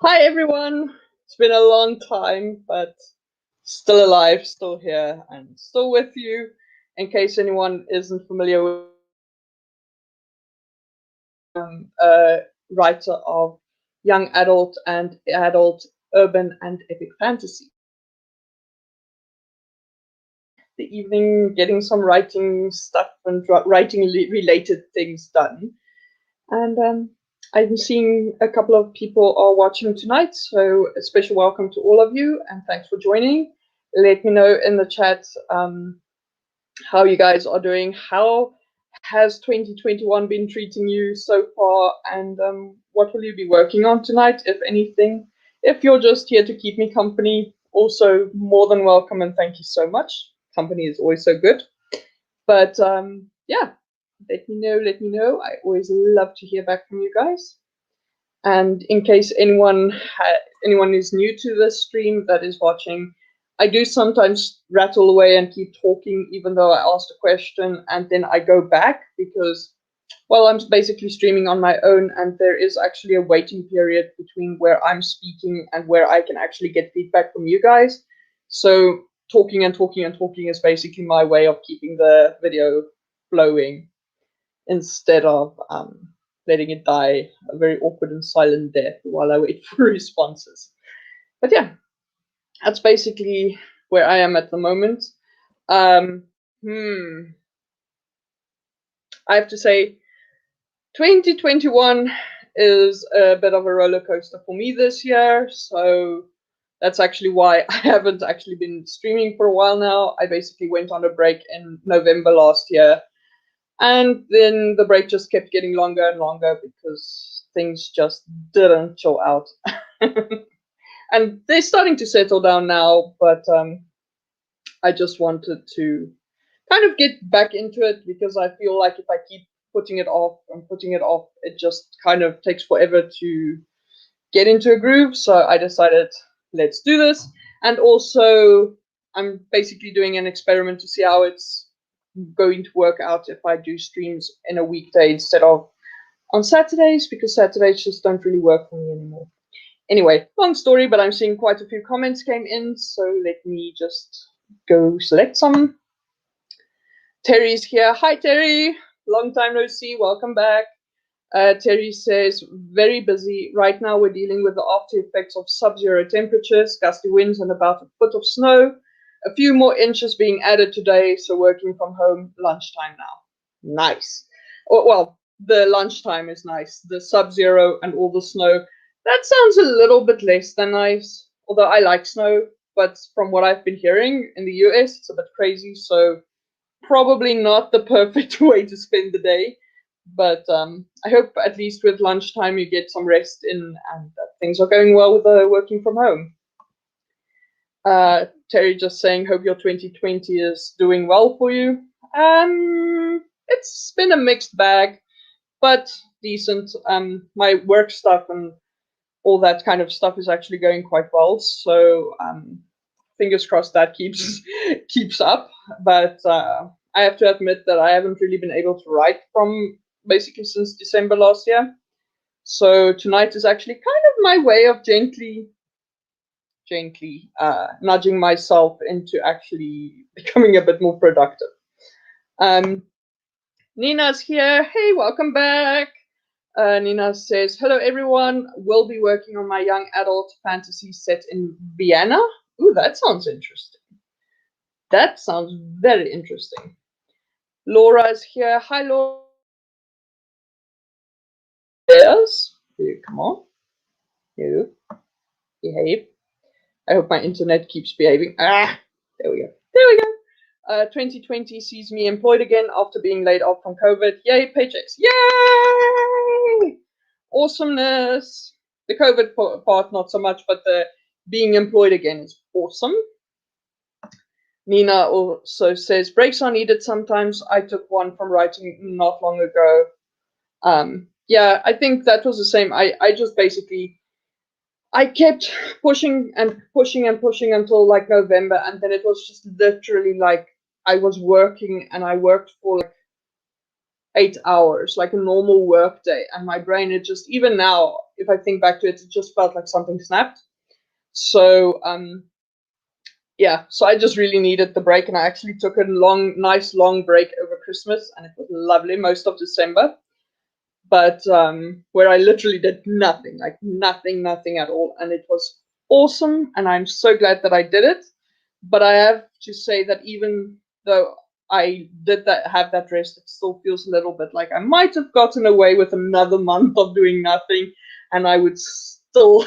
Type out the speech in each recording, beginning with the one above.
Hi everyone! It's been a long time, but still alive, still here, and still with you. In case anyone isn't familiar with a writer of young adult and adult urban and epic fantasy. The evening, getting some writing stuff and writing related things done. And I'm seeing a couple of people are watching tonight, so a special welcome to all of you, and thanks for joining. Let me know in the chat how you guys are doing. How has 2021 been treating you so far, and what will you be working on tonight, if anything? If you're just here to keep me company, also more than welcome, and thank you so much. Company is always so good. But yeah, let me know. Let me know. I always love to hear back from you guys. And in case anyone is new to this stream that is watching, I do sometimes rattle away and keep talking, even though I asked a question, and then I go back because, well, I'm basically streaming on my own, and there is actually a waiting period between where I'm speaking and where I can actually get feedback from you guys. So talking and talking and talking is basically my way of keeping the video flowing instead of letting it die a very awkward and silent death while I wait for responses. But yeah, that's basically where I am at the moment. I have to say, 2021 is a bit of a roller coaster for me this year. So that's actually why I haven't actually been streaming for a while now. I basically went on a break in November last year. And then the break just kept getting longer and longer because things just didn't chill out. And they're starting to settle down now, but I just wanted to kind of get back into it because I feel like if I keep putting it off and putting it off, it just kind of takes forever to get into a groove. So I decided, let's do this. And also, I'm basically doing an experiment to see how it's going to work out if I do streams in a weekday instead of on Saturdays, because Saturdays just don't really work for me anymore. Anyway, long story, but I'm seeing quite a few comments came in, so let me just go select some. Terry's here. Hi, Terry. Long time no see. Welcome back. Terry says, very busy. Right now, we're dealing with the after effects of sub-zero temperatures, gusty winds, and about a foot of snow. A few more inches being added today, so working from home, lunchtime now. Nice. Well, the lunchtime is nice. The sub-zero and all the snow, that sounds a little bit less than nice, although I like snow. But from what I've been hearing in the US, it's a bit crazy, so probably not the perfect way to spend the day. But I hope at least with lunchtime you get some rest in and that things are going well with the working from home. Terry just saying, hope your 2020 is doing well for you. It's been a mixed bag, but decent. My work stuff and all that kind of stuff is actually going quite well. So fingers crossed that keeps up. But I have to admit that I haven't really been able to write from basically since December last year. So tonight is actually kind of my way of gently nudging myself into actually becoming a bit more productive. Nina's here. Hey, welcome back. Nina says, hello everyone. We'll be working on my young adult fantasy set in Vienna. Ooh, that sounds interesting. That sounds very interesting. Laura is here. Hi, Laura. Yes. Come on. You behave. I hope my internet keeps behaving. Ah, there we go. There we go. 2020 sees me employed again after being laid off from COVID. Yay, paychecks. Yay! Awesomeness. The COVID part, not so much, but the being employed again is awesome. Nina also says, breaks are needed sometimes. I took one from writing not long ago. Yeah, I think that was the same. I just basically, I kept pushing and pushing and pushing until like November, and then it was just literally like I was working and I worked for like 8 hours, like a normal work day. And my brain, it just, even now, if I think back to it, it just felt like something snapped. So, yeah, so I just really needed the break, and I actually took a nice long break over Christmas, and it was lovely most of December. But where I literally did nothing, like nothing at all, and it was awesome, and I'm so glad that I did it. But I have to say that even though I did have that rest, it still feels a little bit like I might have gotten away with another month of doing nothing, and I would still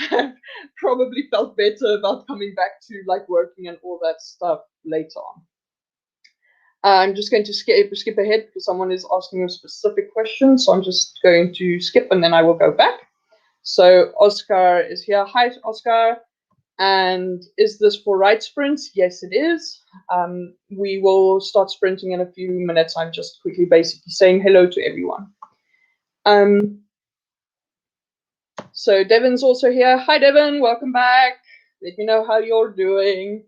have probably felt better about coming back to like working and all that stuff later on. I'm just going to skip ahead because someone is asking a specific question, so I'm just going to skip and then I will go back. So Oscar is here. Hi, Oscar. And is this for right sprints? Yes, it is. We will start sprinting in a few minutes. I'm just quickly basically saying hello to everyone. So Devon's also here. Hi, Devon. Welcome back. Let me know how you're doing.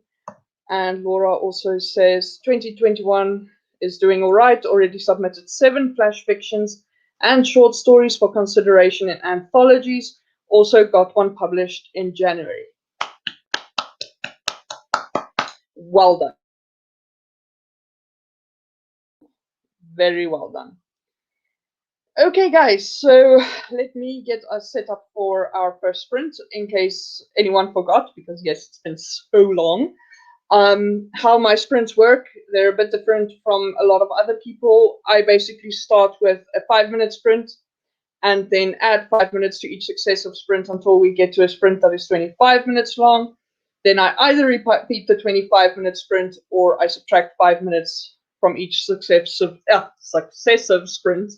And Laura also says 2021 is doing all right. Already submitted 7 flash fictions and short stories for consideration in anthologies. Also got one published in January. Well done. Very well done. Okay, guys, so let me get us set up for our first sprint in case anyone forgot, because yes, it's been so long. How my sprints work, they're a bit different from a lot of other people. I basically start with a 5-minute sprint and then add 5 minutes to each successive sprint until we get to a sprint that is 25 minutes long. Then I either repeat the 25-minute sprint or I subtract 5 minutes from each successive sprint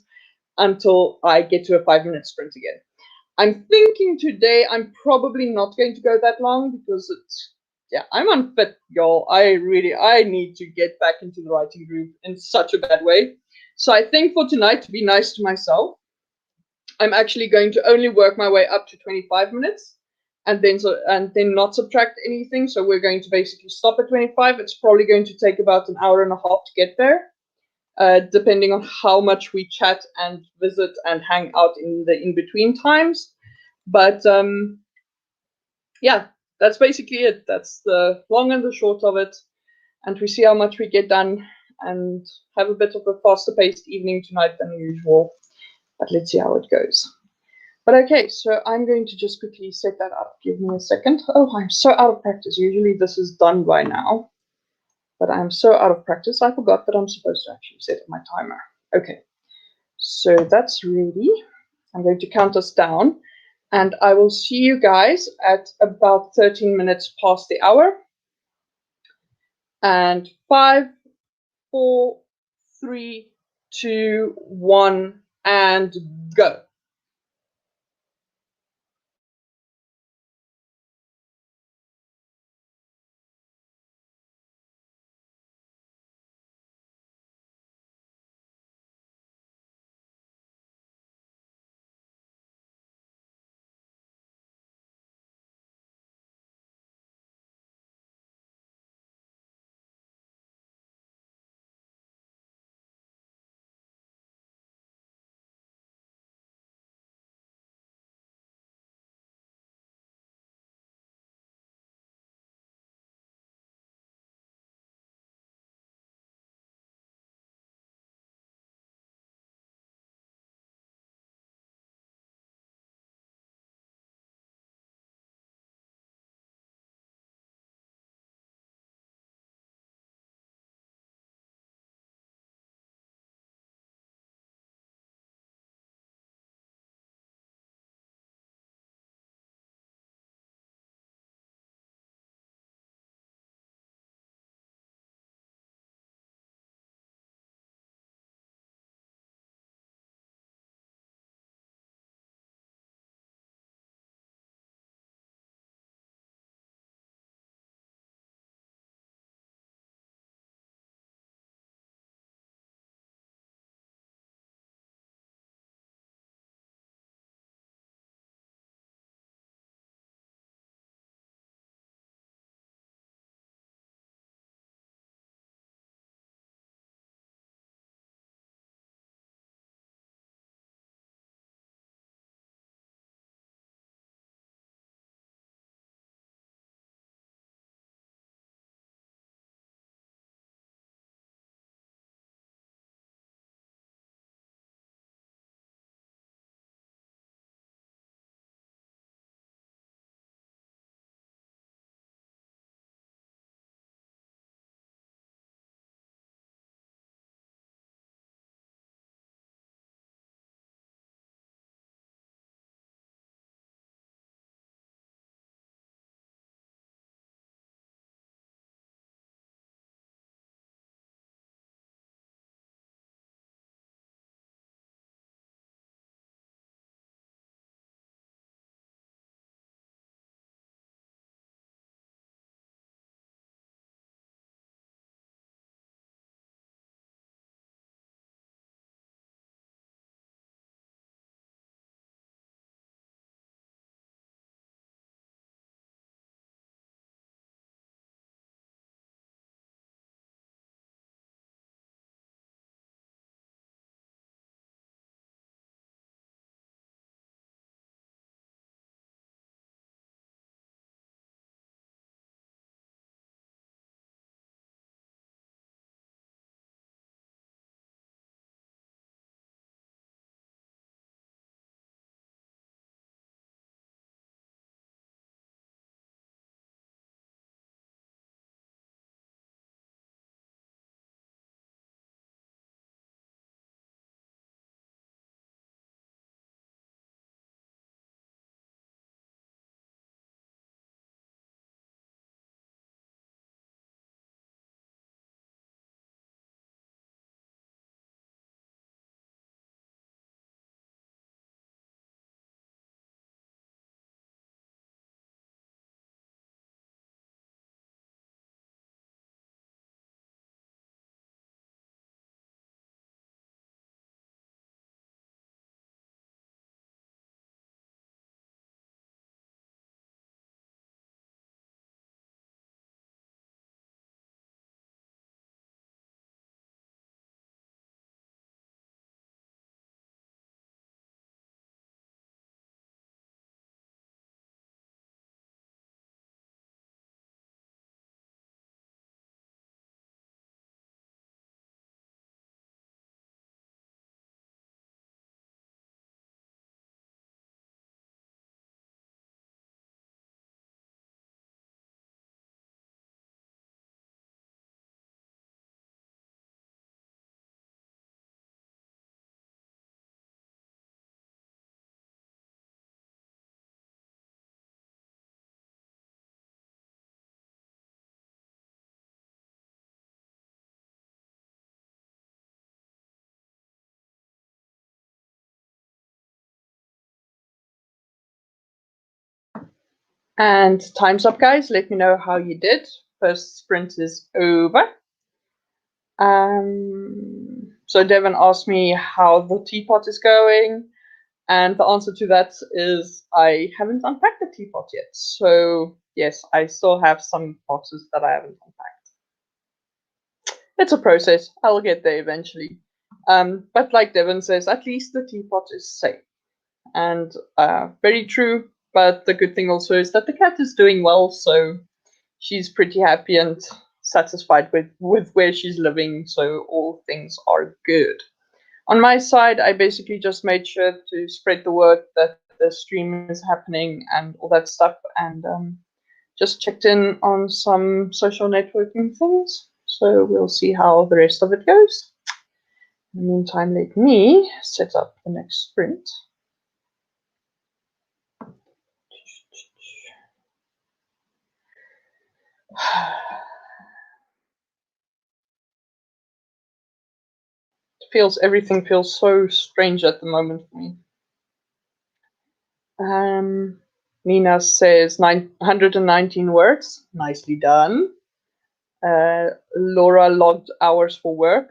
until I get to a 5-minute sprint again. I'm thinking today I'm probably not going to go that long because it's, yeah, I'm unfit, y'all. I need to get back into the writing groove in such a bad way. So I think for tonight, to be nice to myself, I'm actually going to only work my way up to 25 minutes and then not subtract anything. So we're going to basically stop at 25. It's probably going to take about an hour and a half to get there. Depending on how much we chat and visit and hang out in the in-between times. But yeah, that's basically it. That's the long and the short of it. And we see how much we get done and have a bit of a faster paced evening tonight than usual. But let's see how it goes. But okay, so I'm going to just quickly set that up. Give me a second. Oh, I'm so out of practice. Usually this is done by now. But I'm so out of practice, I forgot that I'm supposed to actually set my timer. Okay, so that's ready. I'm going to count us down, and I will see you guys at about 13 minutes past the hour. And 5, 4, 3, 2, 1, and go. And time's up, guys. Let me know how you did. First sprint is over. So Devin asked me how the teapot is going, and the answer to that is I haven't unpacked the teapot yet. So yes, I still have some boxes that I haven't unpacked. It's a process. I'll get there eventually. But like Devin says, at least the teapot is safe. And very true. But the good thing also is that the cat is doing well, so she's pretty happy and satisfied with where she's living, so all things are good. On my side, I basically just made sure to spread the word that the stream is happening and all that stuff, and just checked in on some social networking things. So we'll see how the rest of it goes. In the meantime, let me set up the next sprint. Everything feels so strange at the moment for me. Nina says 919 words. Nicely done. Laura logged hours for work.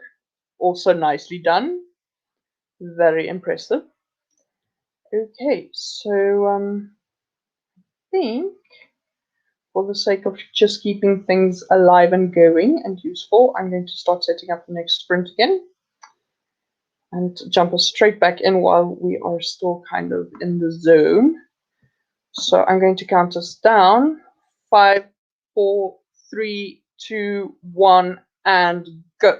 Also nicely done. Very impressive. Okay, so I think for the sake of just keeping things alive and going and useful, I'm going to start setting up the next sprint again and jump us straight back in while we are still kind of in the zone. So I'm going to count us down. 5, 4, 3, 2, 1, and go.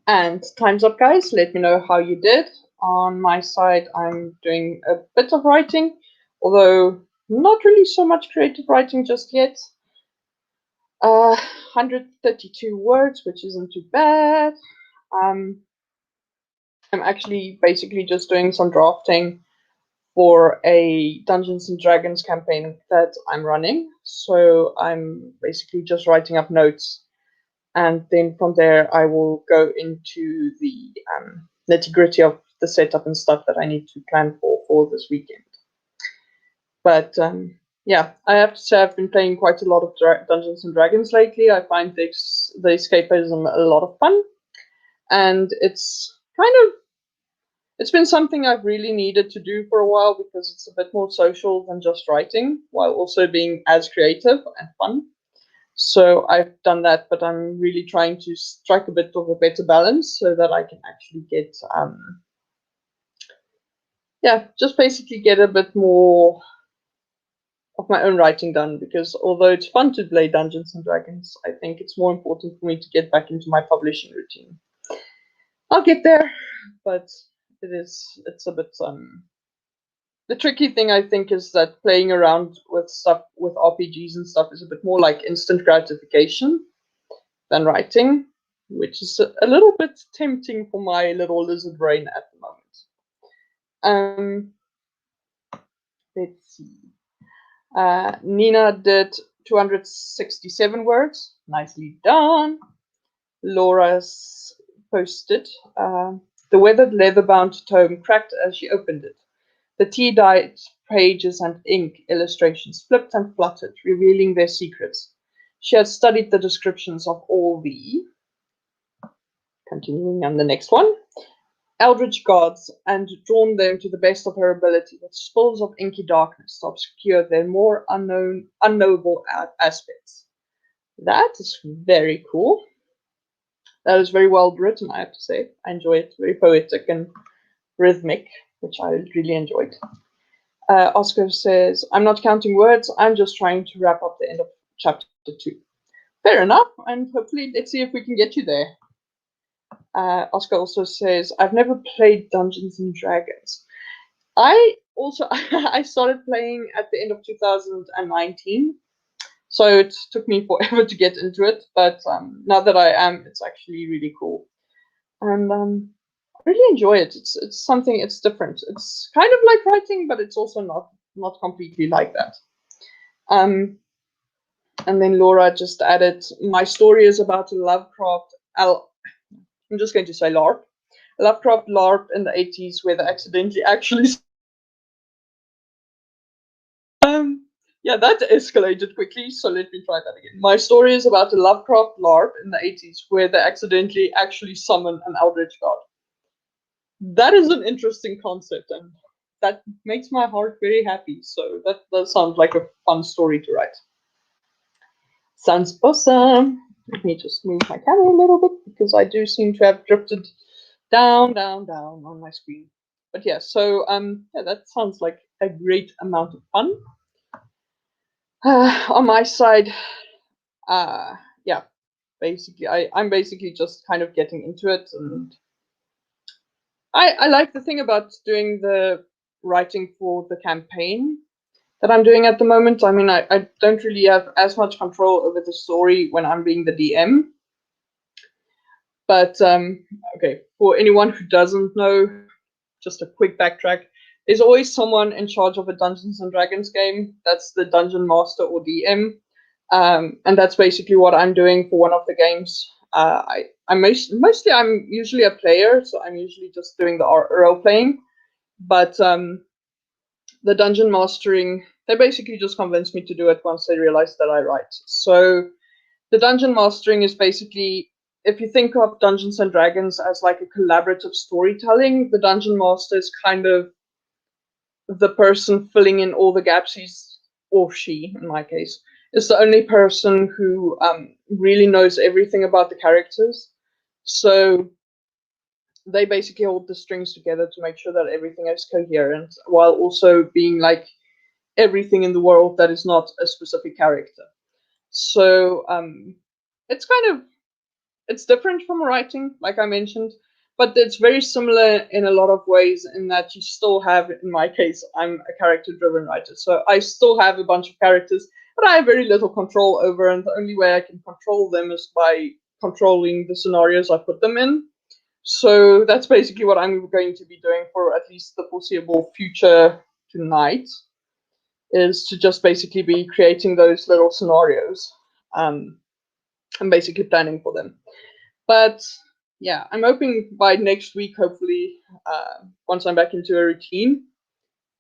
And time's up, guys. Let me know how you did. On my side, I'm doing a bit of writing, although not really so much creative writing just yet. 132 words, which isn't too bad. I'm actually basically just doing some drafting for a Dungeons and Dragons campaign that I'm running. So I'm basically just writing up notes, and then from there I will go into the nitty gritty of the setup and stuff that I need to plan for this weekend. But yeah, I have to say I've been playing quite a lot of Dungeons and Dragons lately. I find the escapism a lot of fun, and it's been something I've really needed to do for a while because it's a bit more social than just writing, while also being as creative and fun. So I've done that, but I'm really trying to strike a bit of a better balance so that I can actually get, just basically get a bit more of my own writing done. Because although it's fun to play Dungeons and Dragons, I think it's more important for me to get back into my publishing routine. I'll get there, but it's a bit the tricky thing I think is that playing around with stuff with RPGs and stuff is a bit more like instant gratification than writing, which is a little bit tempting for my little lizard brain at the moment. Let's see. Nina did 267 words. Nicely done. Laura's posted. The weathered leather-bound tome cracked as she opened it. The tea-dyed pages and ink illustrations flipped and fluttered, revealing their secrets. She had studied the descriptions of all the, continuing on the next one, eldritch gods, and drawn them to the best of her ability with spills of inky darkness to obscure their more unknowable aspects. That is very cool. That is very well written, I have to say. I enjoy it. Very poetic and rhythmic, which I really enjoyed. Oscar says, I'm not counting words, I'm just trying to wrap up the end of chapter 2. Fair enough, and hopefully let's see if we can get you there. Oscar also says, I've never played Dungeons and Dragons. I also I started playing at the end of 2019, so it took me forever to get into it. But now that I am, it's actually really cool, and I really enjoy it. It's something. It's different. It's kind of like writing, but it's also not completely like that. And then Laura just added, my story is about a Lovecraft. I'm just going to say LARP. Lovecraft LARP in the 80s where they accidentally actually. Yeah, that escalated quickly, so let me try that again. My story is about a Lovecraft LARP in the 80s where they accidentally actually summon an eldritch god. That is an interesting concept, and that makes my heart very happy. So that sounds like a fun story to write. Sounds awesome. Let me just move my camera a little bit because I do seem to have drifted down on my screen. But yeah, so yeah, that sounds like a great amount of fun. On my side, yeah, basically, I'm basically just kind of getting into it, and I like the thing about doing the writing for the campaign that I'm doing at the moment. I mean, I don't really have as much control over the story when I'm being the DM. But okay, for anyone who doesn't know, just a quick backtrack. There's always someone in charge of a Dungeons and Dragons game. That's the dungeon master or DM, and that's basically what I'm doing for one of the games. I'm usually a player, so I'm usually just doing the role playing. But the dungeon mastering, they basically just convinced me to do it once they realized that I write. So the dungeon mastering is basically, if you think of Dungeons and Dragons as like a collaborative storytelling, the dungeon master is kind of the person filling in all the gaps. He's, or she in my case, is the only person who really knows everything about the characters. So they basically hold the strings together to make sure that everything is coherent, while also being like everything in the world that is not a specific character. So it's kind of it's different from writing, like I mentioned, but it's very similar in a lot of ways in that you still have, in my case, I'm a character driven writer. So I still have a bunch of characters that I have very little control over, and the only way I can control them is by controlling the scenarios I put them in. So that's basically what I'm going to be doing for at least the foreseeable future tonight, is to just basically be creating those little scenarios. I'm basically planning for them. But yeah, I'm hoping by next week, hopefully, once I'm back into a routine,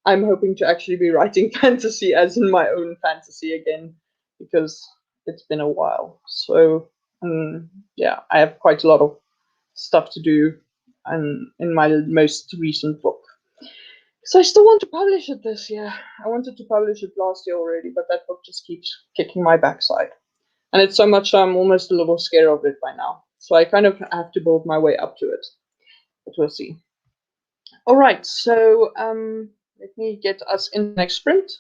I'm hoping to actually be writing fantasy as in my own fantasy again, because it's been a while. So yeah, I have quite a lot of stuff to do in my most recent book. So I still want to publish it this year. I wanted to publish it last year already, but that book just keeps kicking my backside. And it's so much I'm almost a little scared of it by now. So I kind of have to build my way up to it. But we'll see. All right, so let me get us in the next sprint.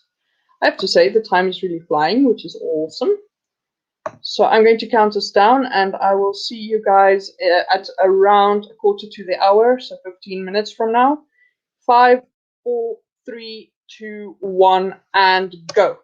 I have to say the time is really flying, which is awesome. So I'm going to count us down, and I will see you guys at around a quarter to the hour, so 15 minutes from now. 5, 4, 3, 2, 1, and go.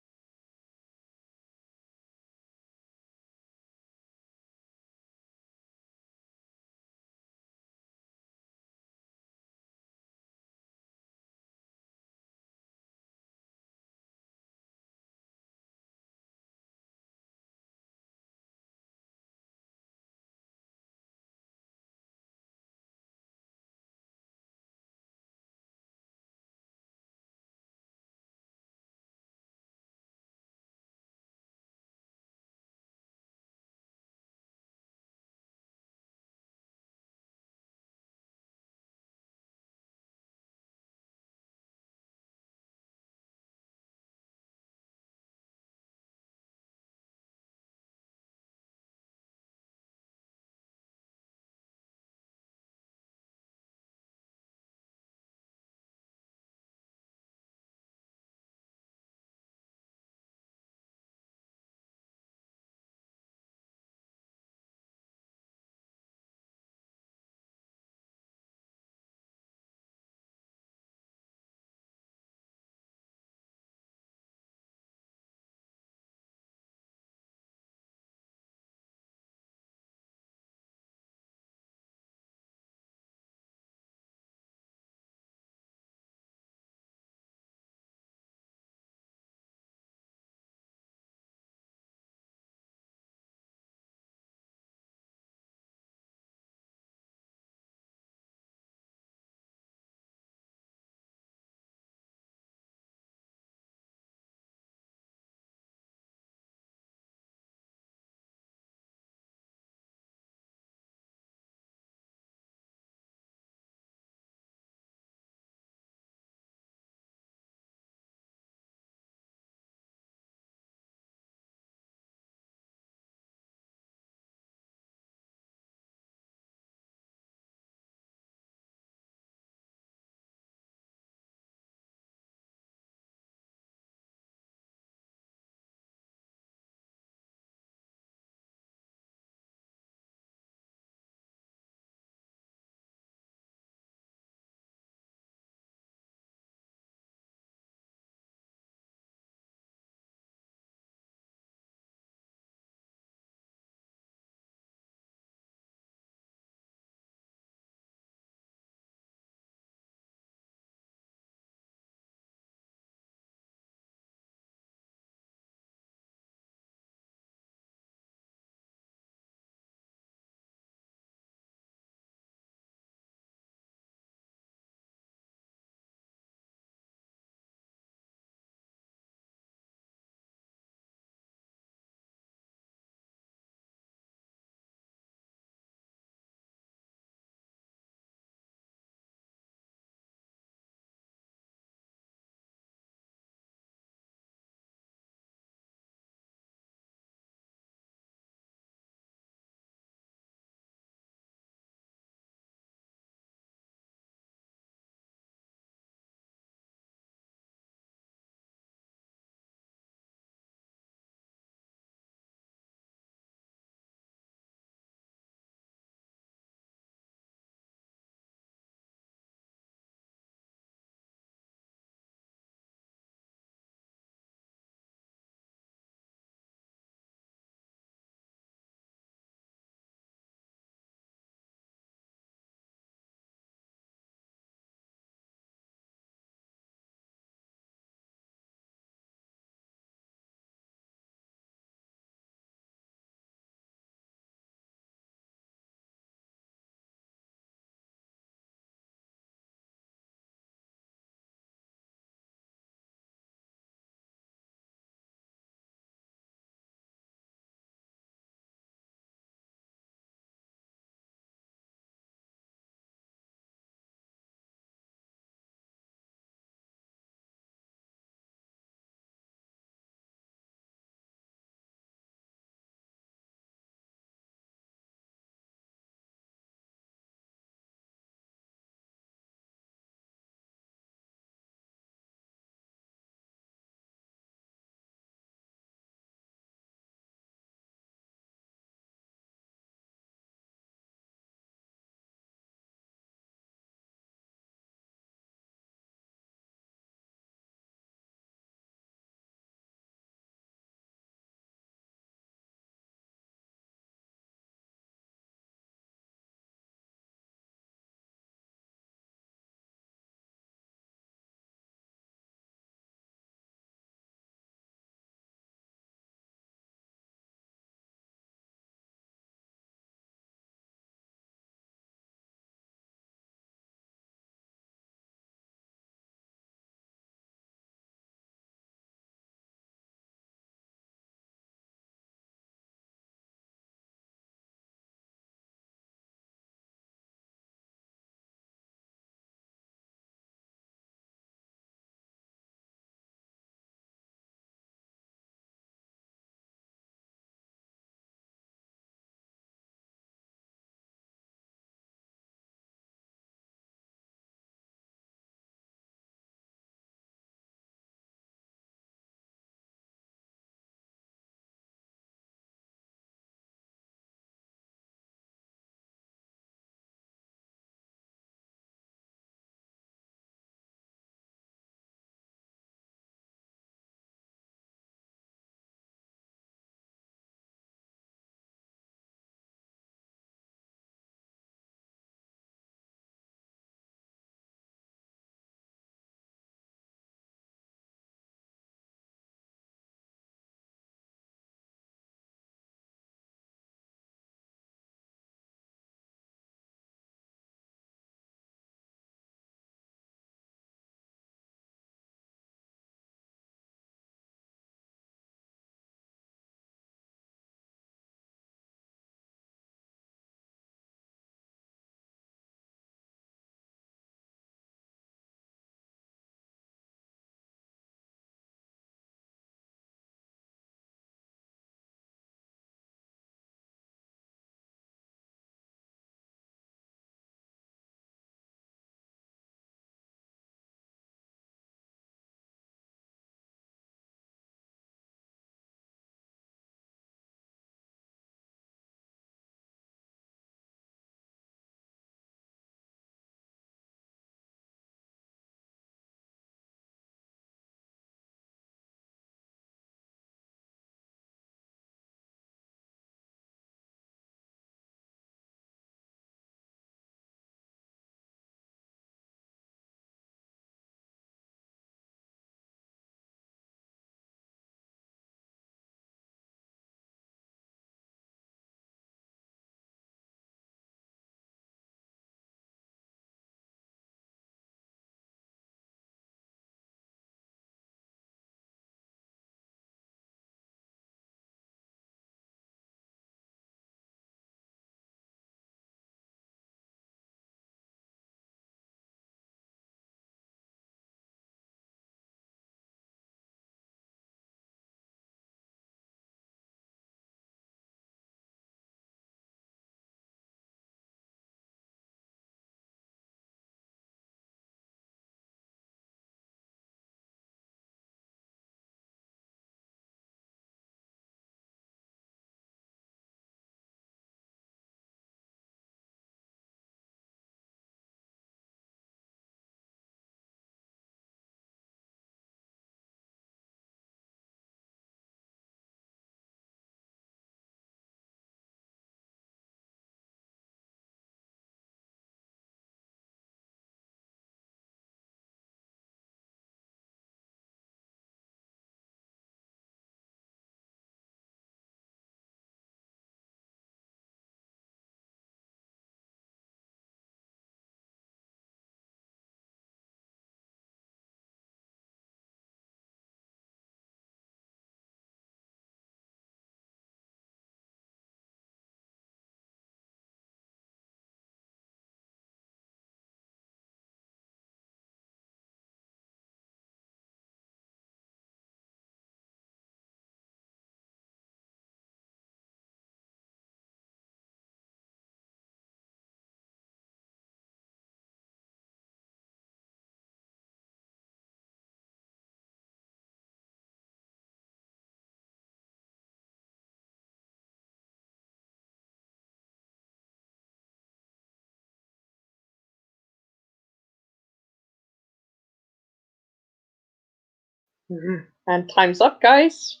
And time's up, guys.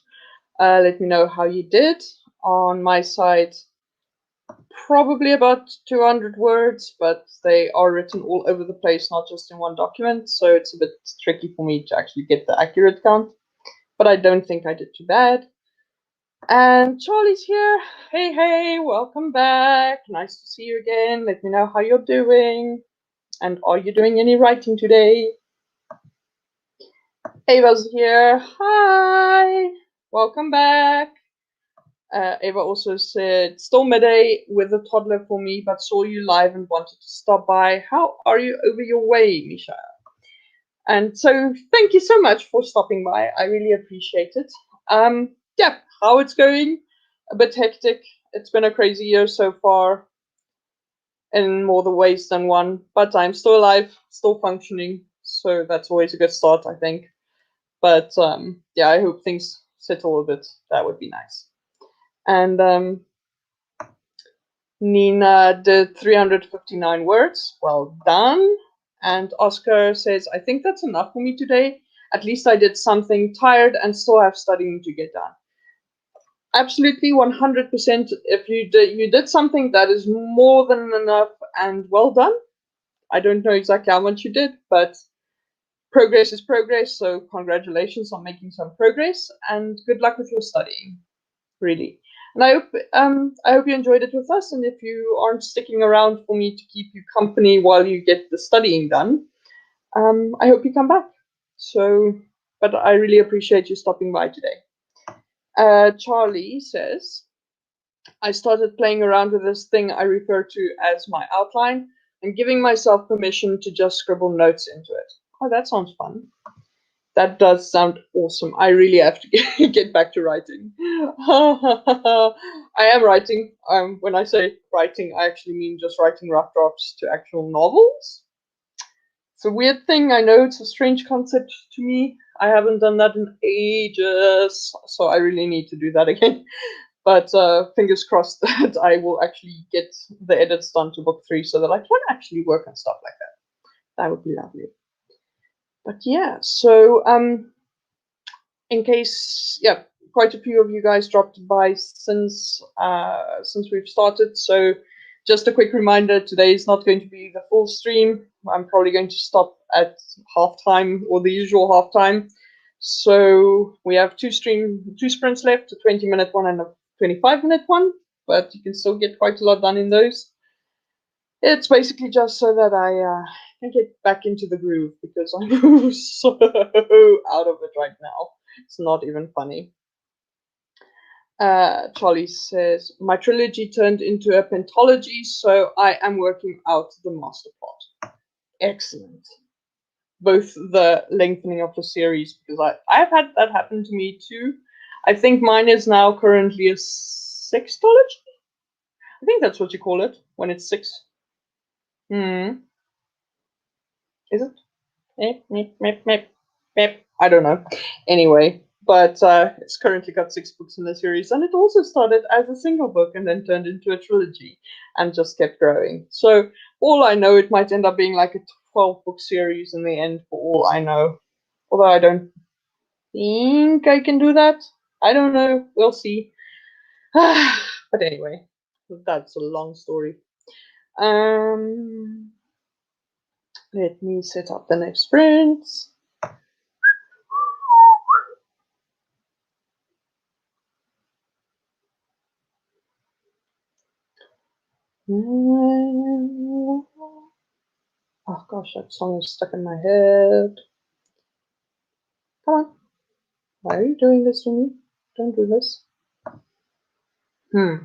Let me know how you did. On my side, probably about 200 words, but they are written all over the place, not just in one document, so it's a bit tricky for me to actually get the accurate count, but I don't think I did too bad. And Charlie's here. Hey, hey, welcome back. Nice to see you again. Let me know how you're doing. And are you doing any writing today? Ava's here. Hi. Welcome back. Ava also said, still midday with a toddler for me, but saw you live and wanted to stop by. How are you over your way, Misha? And so thank you so much for stopping by. I really appreciate it. Yeah, how it's going? A bit hectic. It's been a crazy year so far in more the ways than one, but I'm still alive, still functioning. So that's always a good start, I think. But yeah, I hope things settle a bit. That would be nice. And Nina did 359 words. Well done. And Oscar says, I think that's enough for me today. At least I did something, tired and still have studying to get done. Absolutely 100%. If you did something, that is more than enough, and well done. I don't know exactly how much you did, but progress is progress. So congratulations on making some progress, and good luck with your studying. Really. And I hope you enjoyed it with us. And if you aren't sticking around for me to keep you company while you get the studying done, I hope you come back. So, but I really appreciate you stopping by today. Charlie says, I started playing around with this thing I refer to as my outline and giving myself permission to just scribble notes into it. Oh, that sounds fun. That does sound awesome. I really have to get back to writing. I am writing. When I say writing, I actually mean just writing rough drafts to actual novels. It's a weird thing. I know it's a strange concept to me. I haven't done that in ages, so I really need to do that again. But fingers crossed that I will actually get the edits done to book 3 so that I can actually work on stuff like that. That would be lovely. But yeah, so in case, yeah, quite a few of you guys dropped by since we've started. So just a quick reminder, today is not going to be the full stream. I'm probably going to stop at halftime or the usual halftime. So we have two sprints left, a 20-minute one and a 25-minute one, but you can still get quite a lot done in those. It's basically just so that I can get back into the groove, because I'm so out of it right now. It's not even funny. Charlie says, my trilogy turned into a pentology, so I am working out the master plot. Excellent. Both the lengthening of the series, because I've had that happen to me too. I think mine is now currently a sextology. I think that's what you call it when it's 6. Is it? I don't know. Anyway, but it's currently got 6 books in the series, and it also started as a single book and then turned into a trilogy and just kept growing. So all I know, it might end up being like a 12-book series in the end, for all I know. Although I don't think I can do that. I don't know. We'll see. But anyway, that's a long story. Let me set up the next sprint. Oh gosh, that song is stuck in my head. Come on. Why are you doing this to me? Don't do this. No.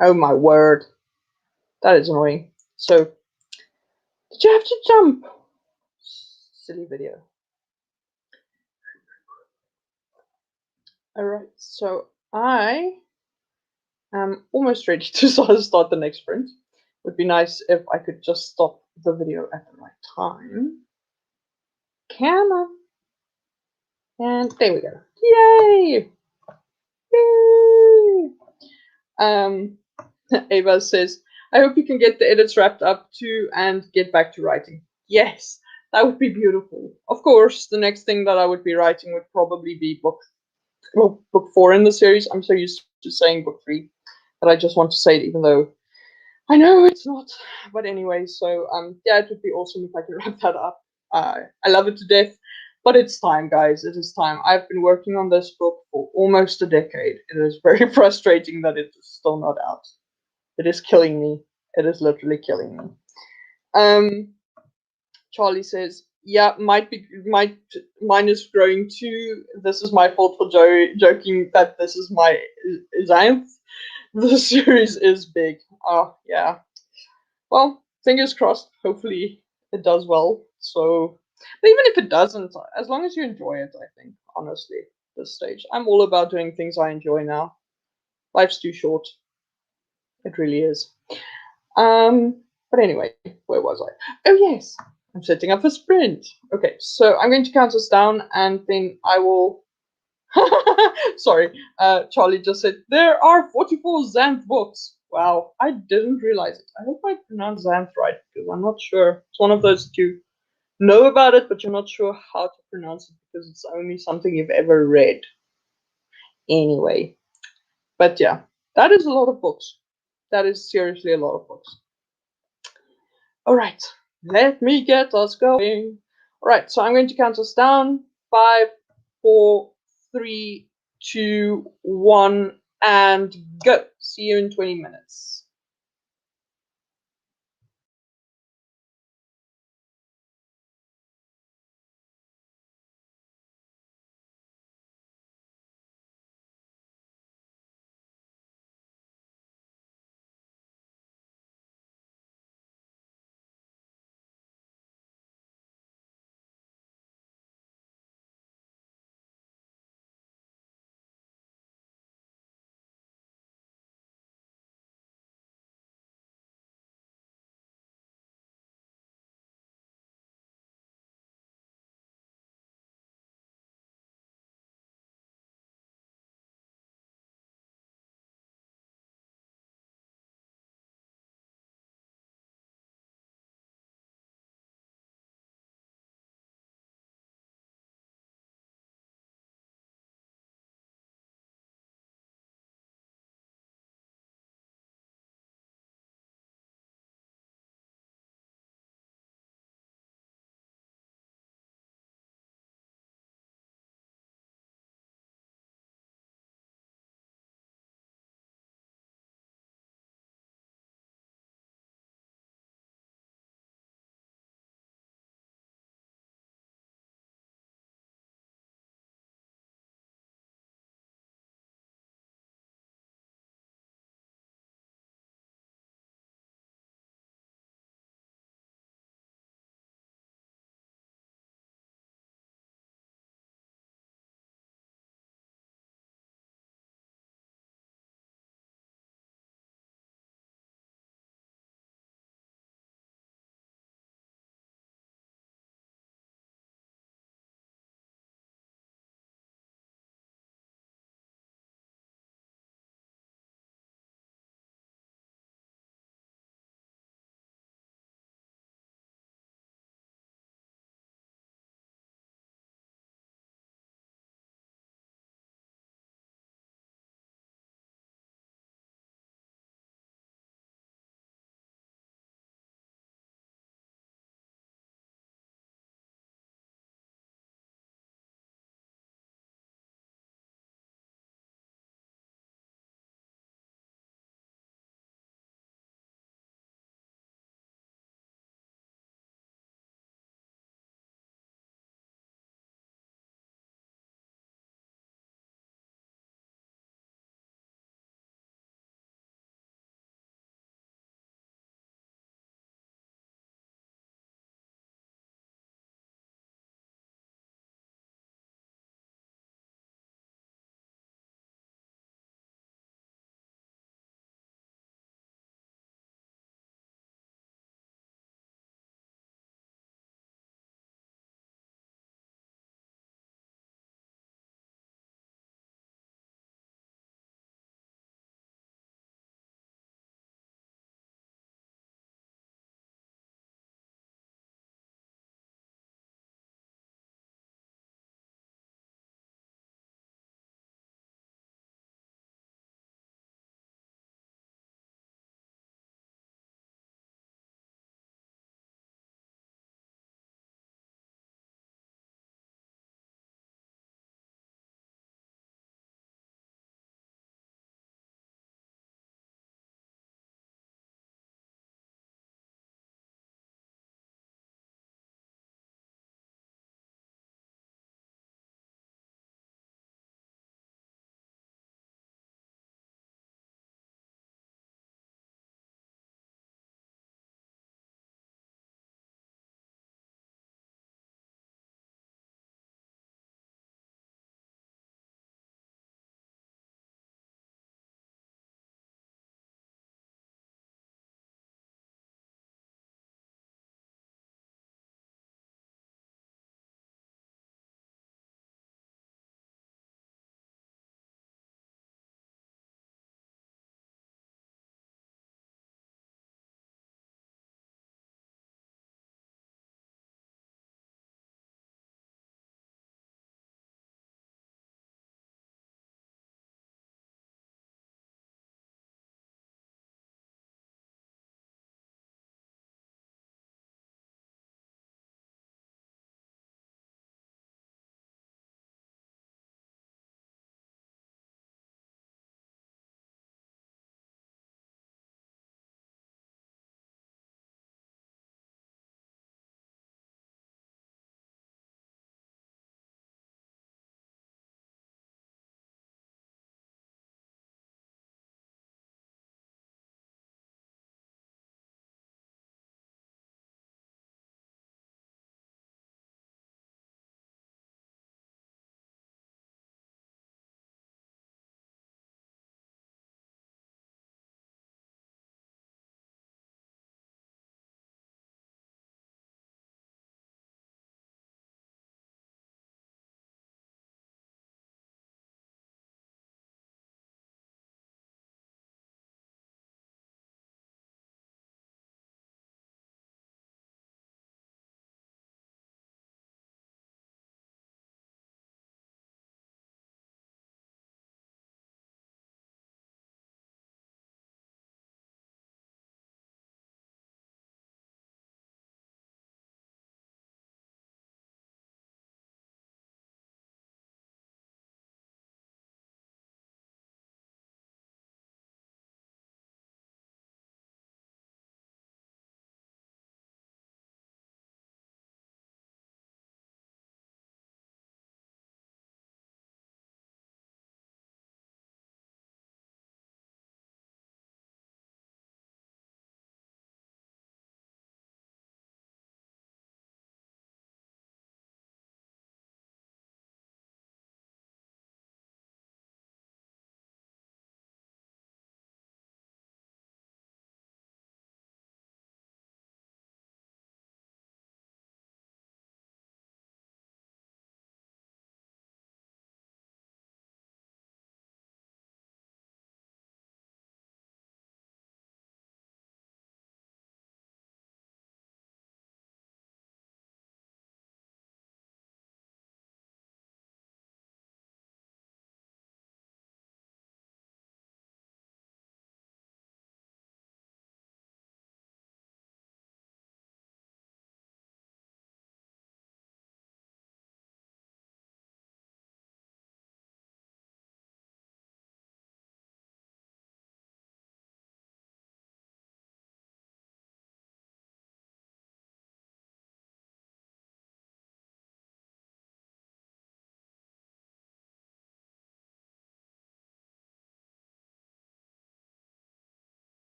Oh my word. That is annoying. So, did you have to jump? Silly video. Alright, so I am almost ready to start the next sprint. Would be nice if I could just stop the video at the right time. Come on. And there we go. Yay! Yay! Ava says, I hope you can get the edits wrapped up too and get back to writing. Yes, That would be beautiful. Of course, the next thing that I would be writing would probably be book 4 in the series. I'm so used to saying book 3 that I just want to say it, even though I know it's not. But anyway, so yeah, it would be awesome if I could wrap that up. I love it to death, but it's time, guys. It is time. I've been working on this book for almost a decade. It is very frustrating that it is still not out. It is killing me. It is literally killing me. Charlie says, "Yeah, mine is growing too. This is my fault for joking that this is my Xanth. The series is big. Oh yeah. Well, fingers crossed. Hopefully it does well. So, but even if it doesn't, as long as you enjoy it, I think honestly, this stage, I'm all about doing things I enjoy now. Life's too short. It really is. But anyway, where was I? Oh yes, I'm setting up a sprint. Okay, so I'm going to count us down, and then I will. Sorry, Charlie just said there are 44 Xanth books. Wow, I didn't realize it. I hope I pronounced Xanth right because I'm not sure. It's one of those that you know about it, but you're not sure how to pronounce it because it's only something you've ever read. Anyway, but yeah, that is a lot of books. That is seriously a lot of books. All right, let me get us going. All right, so I'm going to count us down. 5, 4, 3, 2, 1, and go. See you in 20 minutes.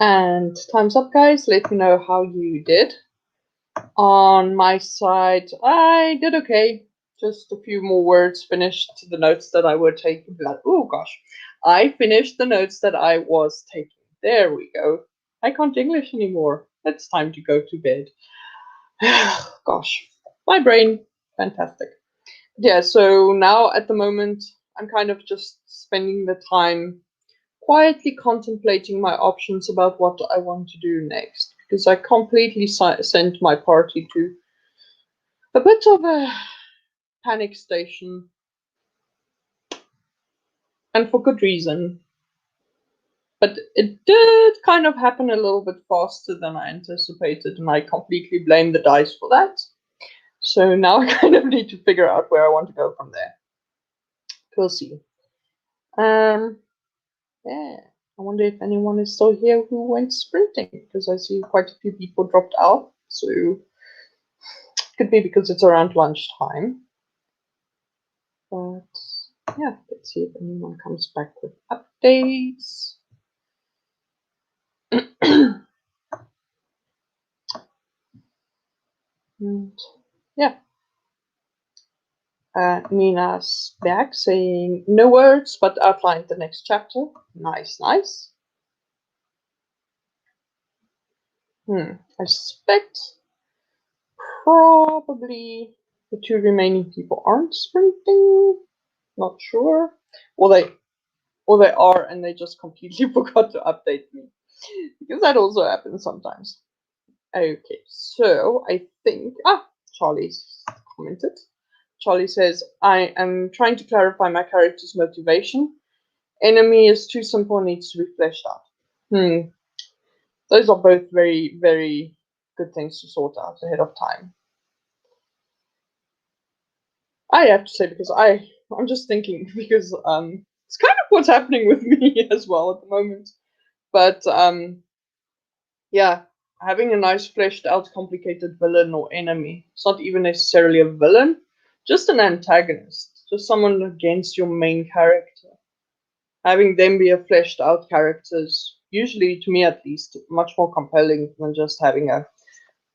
And time's up, guys. Let me know how you did. On my side, I did okay. Just a few more words, finished the notes that I were taking. Oh gosh, I finished the notes that I was taking. There we go. I can't English anymore. It's time to go to bed. Gosh, my brain, fantastic. Yeah, so now at the moment, I'm kind of just spending the time quietly contemplating my options about what I want to do next, because I completely sent my party to a bit of a panic station, and for good reason. But it did kind of happen a little bit faster than I anticipated, and I completely blame the dice for that. So now I kind of need to figure out where I want to go from there. We'll see. Yeah. I wonder if anyone is still here who went sprinting, because I see quite a few people dropped out. So could be because it's around lunchtime. But yeah, let's see if anyone comes back with updates. And yeah. Nina's back saying no words but outlined the next chapter. Nice, nice. I suspect probably the two remaining people aren't sprinting. Not sure. Or they are and they just completely forgot to update me. Because that also happens sometimes. Okay, so I think Charlie's commented. Charlie says, I am trying to clarify my character's motivation. Enemy is too simple and needs to be fleshed out. Those are both very, very good things to sort out ahead of time. I have to say, because I'm just thinking, because it's kind of what's happening with me as well at the moment. But yeah, having a nice fleshed out complicated villain or enemy. It's not even necessarily a villain, just an antagonist, just someone against your main character. Having them be a fleshed out character is usually, to me at least, much more compelling than just having a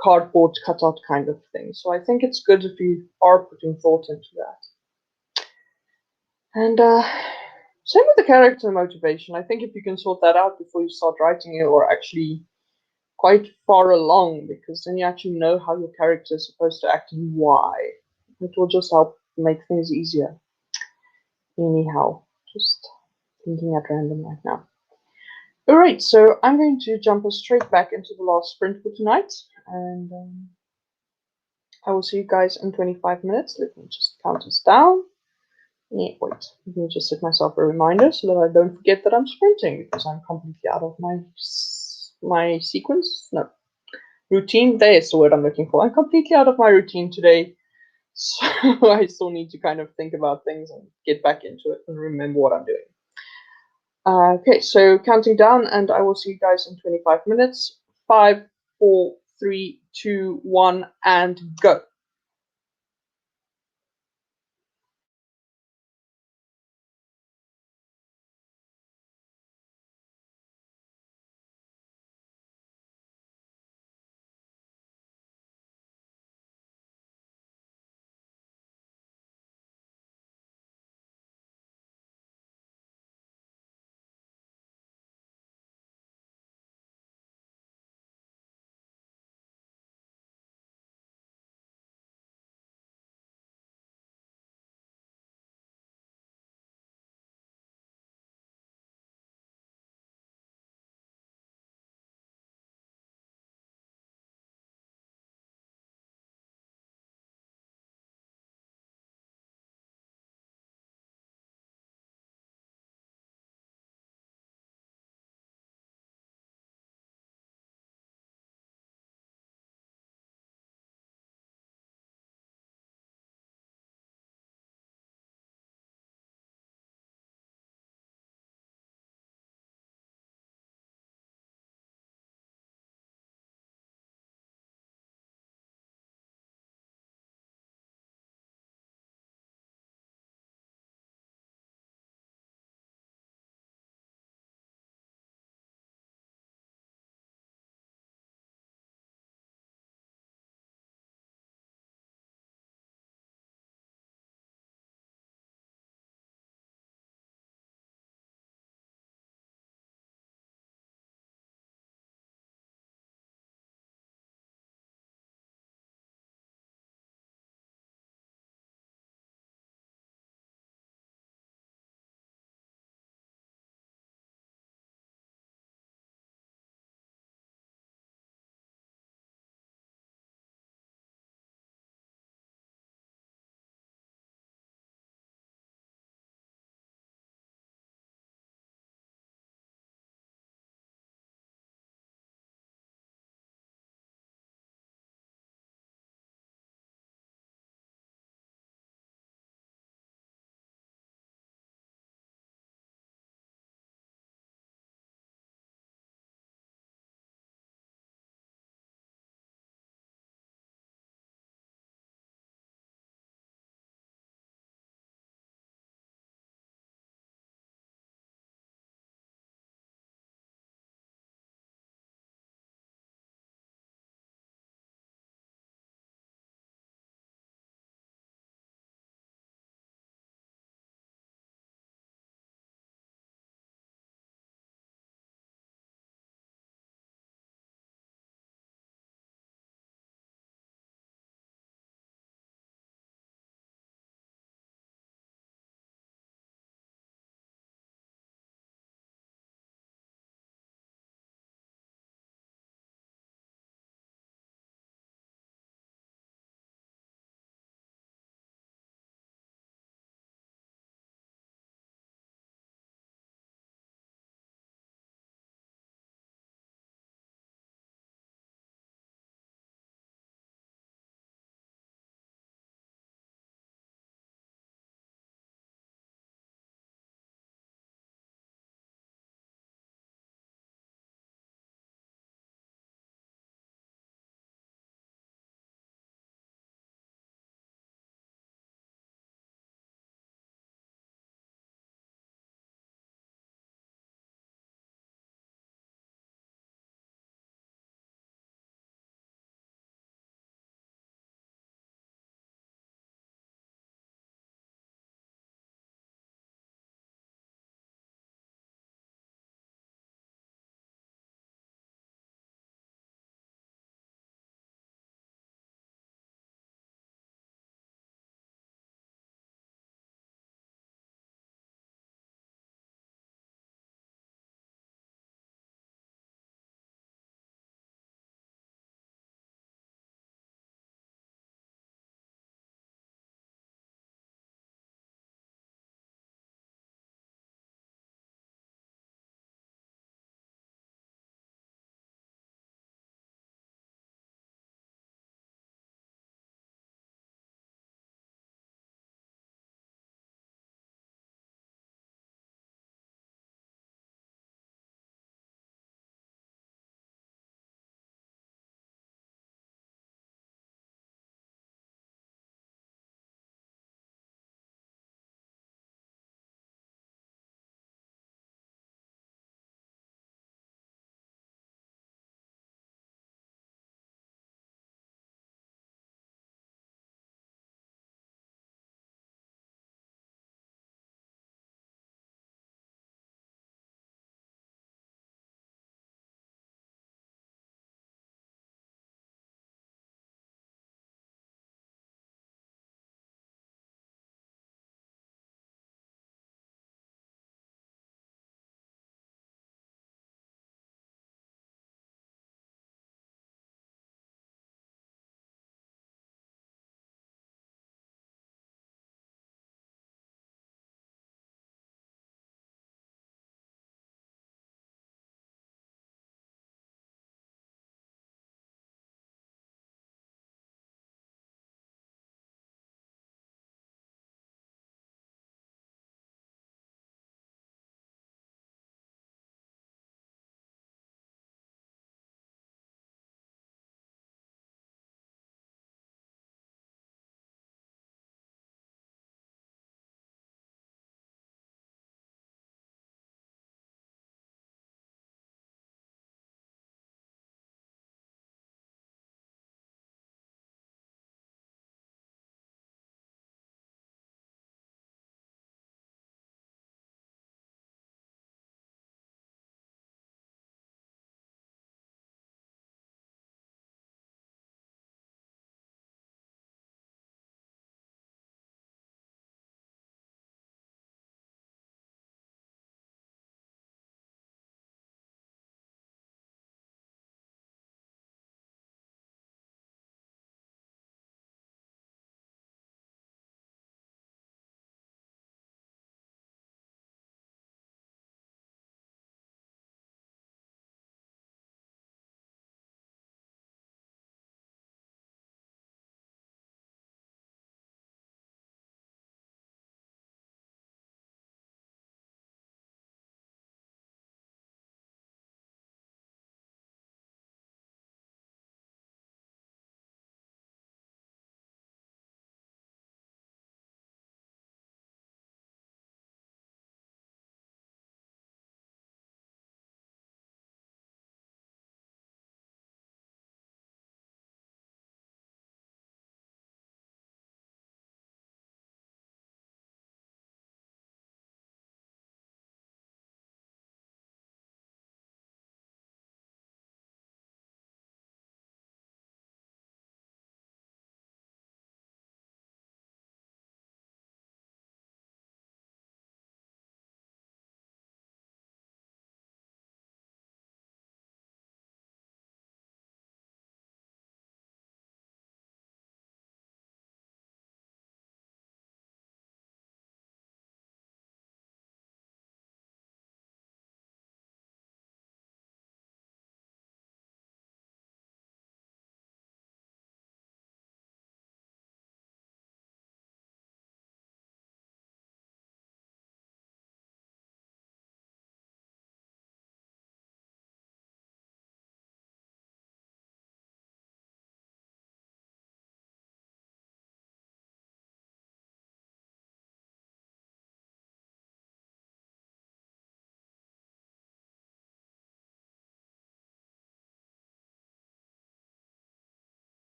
cardboard cutout kind of thing. So I think it's good if you are putting thought into that. And same with the character motivation. I think if you can sort that out before you start writing it, or actually quite far along, because then you actually know how your character is supposed to act and why. It will just help make things easier. Anyhow, just thinking at random right now. Alright, so I'm going to jump us straight back into the last sprint for tonight, and I will see you guys in 25 minutes. Let me just count us down. Yeah, wait, let me just set myself a reminder so that I don't forget that I'm sprinting, because I'm completely out of my sequence. No, routine. There's the word I'm looking for. I'm completely out of my routine today, so I still need to kind of think about things and get back into it and remember what I'm doing. Okay, so counting down, and I will see you guys in 25 minutes. 5, 4, 3, 2, 1, and go.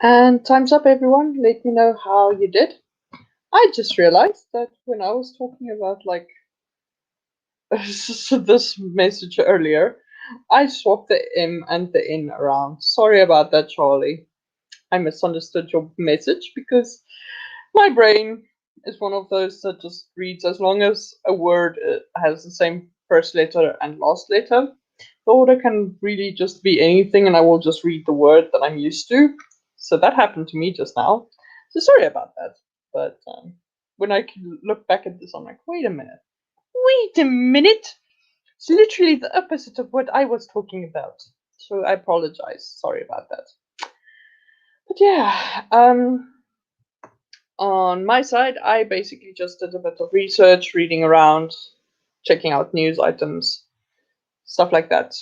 And time's up, everyone. Let me know how you did. I just realized that when I was talking about like this message earlier, I swapped the M and the N around. Sorry about that, Charlie. I misunderstood your message because my brain is one of those that just reads as long as a word has the same first letter and last letter. The order can really just be anything, and I will just read the word that I'm used to. So that happened to me just now. So sorry about that. But when I look back at this, I'm like, wait a minute. Wait a minute. It's literally the opposite of what I was talking about. So I apologize. Sorry about that. But yeah, on my side, I basically just did a bit of research, reading around, checking out news items, stuff like that.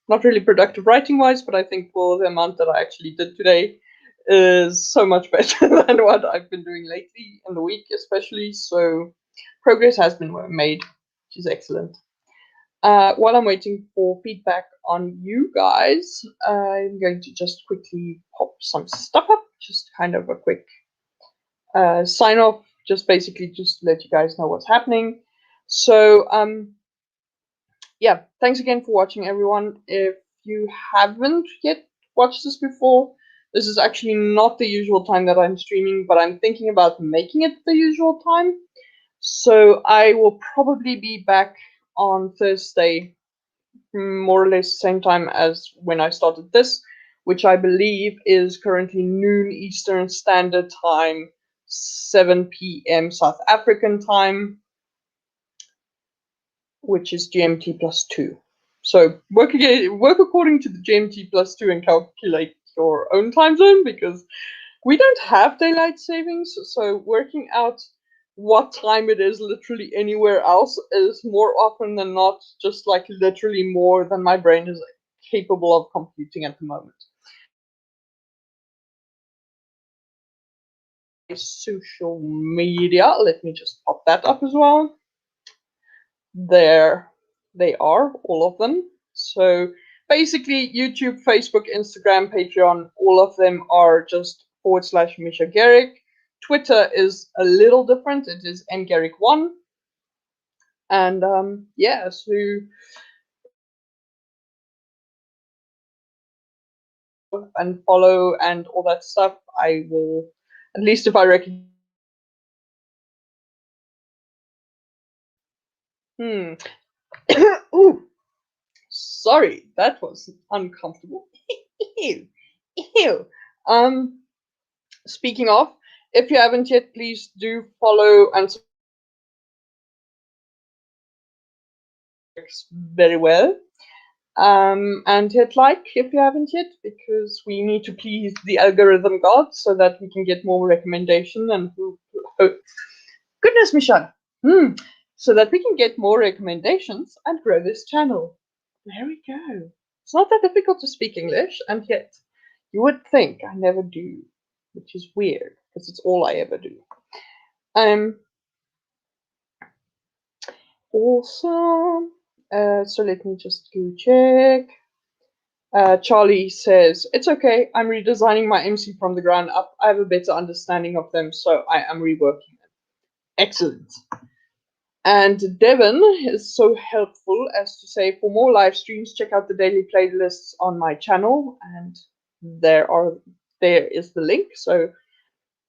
Not really productive writing wise, but I think for the amount that I actually did today is so much better than what I've been doing lately in the week, especially. So progress has been made, which is excellent. While I'm waiting for feedback on you guys, I'm going to just quickly pop some stuff up, just kind of a quick sign off, just basically just to let you guys know what's happening. So yeah, thanks again for watching, everyone. If you haven't yet watched this before, this is actually not the usual time that I'm streaming, but I'm thinking about making it the usual time. So I will probably be back on Thursday, more or less same time as when I started this, which I believe is currently noon Eastern Standard Time, 7 p.m. South African time, which is GMT plus 2. So work according to the GMT plus 2 and calculate your own time zone, because we don't have daylight savings, so working out what time it is literally anywhere else is more often than not just like literally more than my brain is capable of computing at the moment. Social media, let me just pop that up as well. There they are, all of them. So basically YouTube, Facebook, Instagram, Patreon, all of them are just / Misha Garrick. Twitter is a little different. It is mgarrick1. And yeah, so and follow and all that stuff. I will, at least if I recognize. Ooh, sorry, that was uncomfortable. Ew, ew. Speaking of, if you haven't yet, please do follow and very well. And hit like if you haven't yet, because we need to please the algorithm god so that we can get more recommendation and goodness, Michelle. So that we can get more recommendations and grow this channel. There we go. It's not that difficult to speak English, and yet you would think I never do, which is weird because it's all I ever do. Awesome. So let me just go check. Charlie says, it's okay, I'm redesigning my MC from the ground up. I have a better understanding of them, so I am reworking them. Excellent. And Devin is so helpful as to say, for more live streams, check out the daily playlists on my channel, and there is the link. So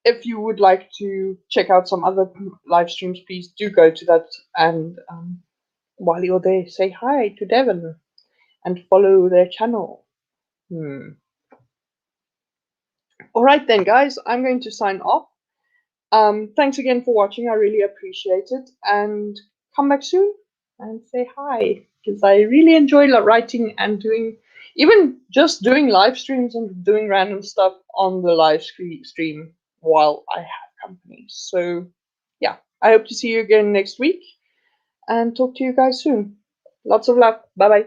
if you would like to check out some other live streams, please do go to that. And while you're there, say hi to Devin and follow their channel. All right then, guys, I'm going to sign off. Thanks again for watching. I really appreciate it, and come back soon and say hi, because I really enjoy writing and doing, even just doing live streams and doing random stuff on the live stream while I have company. So yeah, I hope to see you again next week and talk to you guys soon. Lots of love. Bye bye.